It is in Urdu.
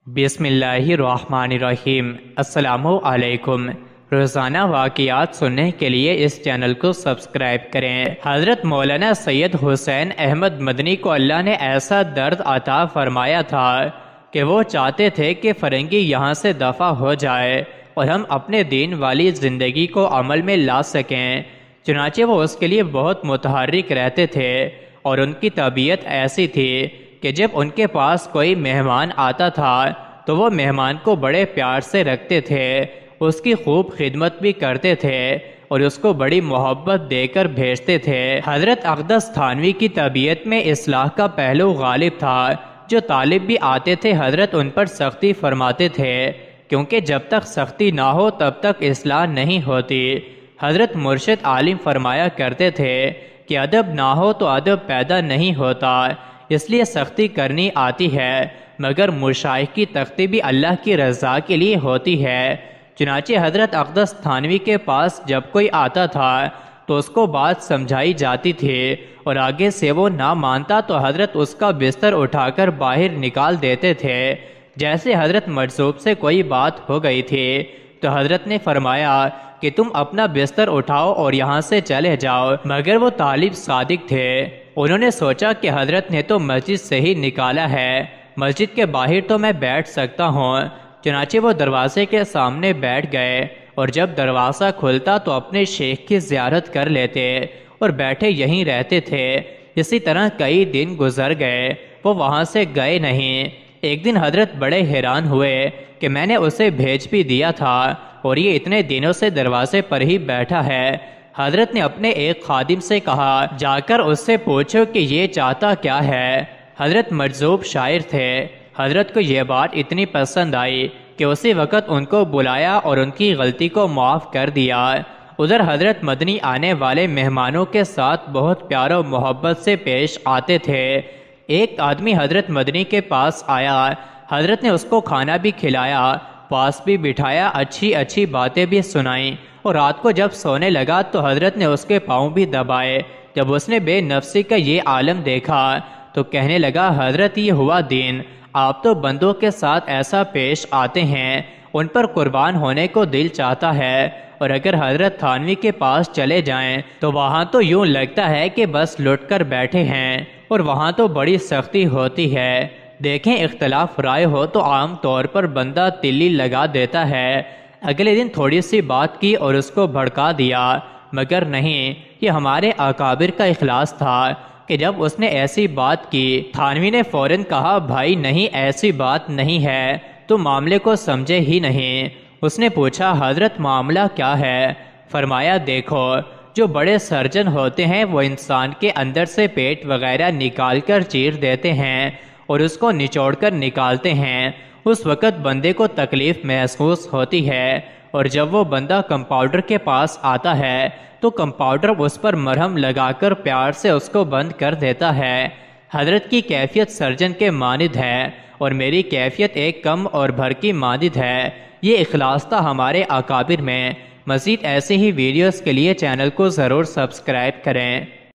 بسم اللہ الرحمن الرحیم۔ السلام علیکم۔ روزانہ واقعات سننے کے لیے اس چینل کو سبسکرائب کریں۔ حضرت مولانا سید حسین احمد مدنی کو اللہ نے ایسا درد عطا فرمایا تھا کہ وہ چاہتے تھے کہ فرنگی یہاں سے دفع ہو جائے اور ہم اپنے دین والی زندگی کو عمل میں لا سکیں۔ چنانچہ وہ اس کے لیے بہت متحرک رہتے تھے اور ان کی طبیعت ایسی تھی کہ جب ان کے پاس کوئی مہمان آتا تھا تو وہ مہمان کو بڑے پیار سے رکھتے تھے، اس کی خوب خدمت بھی کرتے تھے اور اس کو بڑی محبت دے کر بھیجتے تھے۔ حضرت اقدس تھانوی کی طبیعت میں اصلاح کا پہلو غالب تھا۔ جو طالب بھی آتے تھے حضرت ان پر سختی فرماتے تھے، کیونکہ جب تک سختی نہ ہو تب تک اصلاح نہیں ہوتی۔ حضرت مرشد عالم فرمایا کرتے تھے کہ ادب نہ ہو تو ادب پیدا نہیں ہوتا، اس لیے سختی کرنی آتی ہے، مگر مشائخ کی تختی بھی اللہ کی رضا کے لیے ہوتی ہے۔ چنانچہ حضرت اقدس تھانوی کے پاس جب کوئی آتا تھا تو اس کو بات سمجھائی جاتی تھی اور آگے سے وہ نہ مانتا تو حضرت اس کا بستر اٹھا کر باہر نکال دیتے تھے۔ جیسے حضرت مجذوب سے کوئی بات ہو گئی تھی تو حضرت نے فرمایا کہ تم اپنا بستر اٹھاؤ اور یہاں سے چلے جاؤ، مگر وہ طالب صادق تھے۔ انہوں نے سوچا کہ حضرت نے تو مسجد سے ہی نکالا ہے، مسجد کے باہر تو میں بیٹھ سکتا ہوں۔ چنانچہ وہ دروازے کے سامنے بیٹھ گئے اور جب دروازہ کھلتا تو اپنے شیخ کی زیارت کر لیتے اور بیٹھے یہیں رہتے تھے۔ اسی طرح کئی دن گزر گئے، وہ وہاں سے گئے نہیں۔ ایک دن حضرت بڑے حیران ہوئے کہ میں نے اسے بھیج بھی دیا تھا اور یہ اتنے دنوں سے دروازے پر ہی بیٹھا ہے۔ حضرت نے اپنے ایک خادم سے کہا جا کر اس سے پوچھو کہ یہ چاہتا کیا ہے۔ حضرت مجذوب شاعر تھے۔ حضرت کو یہ بات اتنی پسند آئی کہ اسی وقت ان کو بلایا اور ان کی غلطی کو معاف کر دیا۔ ادھر حضرت مدنی آنے والے مہمانوں کے ساتھ بہت پیار و محبت سے پیش آتے تھے۔ ایک آدمی حضرت مدنی کے پاس آیا، حضرت نے اس کو کھانا بھی کھلایا، پاس بھی بٹھایا، اچھی باتیں بھی سنائیں اور رات کو جب سونے لگا تو حضرت نے اس کے پاؤں بھی دبائے۔ جب اس نے بے نفسی کا یہ عالم دیکھا تو کہنے لگا حضرت یہ ہوا دین، آپ تو بندوں کے ساتھ ایسا پیش آتے ہیں، ان پر قربان ہونے کو دل چاہتا ہے، اور اگر حضرت تھانوی کے پاس چلے جائیں تو وہاں تو یوں لگتا ہے کہ بس لٹ کر بیٹھے ہیں اور وہاں تو بڑی سختی ہوتی ہے۔ دیکھیں اختلاف رائے ہو تو عام طور پر بندہ تلی لگا دیتا ہے۔ اگلے دن تھوڑی سی بات کی اور اس کو بھڑکا دیا، مگر نہیں، یہ ہمارے اکابر کا اخلاص تھا کہ جب اس نے ایسی بات کی تھانوی نے فوراً کہا بھائی نہیں ایسی بات نہیں ہے، تو معاملے کو سمجھے ہی نہیں۔ اس نے پوچھا حضرت معاملہ کیا ہے؟ فرمایا دیکھو جو بڑے سرجن ہوتے ہیں وہ انسان کے اندر سے پیٹ وغیرہ نکال کر چیر دیتے ہیں اور اس کو نچوڑ کر نکالتے ہیں، اس وقت بندے کو تکلیف محسوس ہوتی ہے، اور جب وہ بندہ کمپاؤڈر کے پاس آتا ہے تو کمپاؤڈر اس پر مرہم لگا کر پیار سے اس کو بند کر دیتا ہے۔ حضرت کی کیفیت سرجن کے مانند ہے اور میری کیفیت ایک کم اور بھر کی مانند ہے۔ یہ اخلاص تھا ہمارے اکابر میں۔ مزید ایسے ہی ویڈیوز کے لیے چینل کو ضرور سبسکرائب کریں۔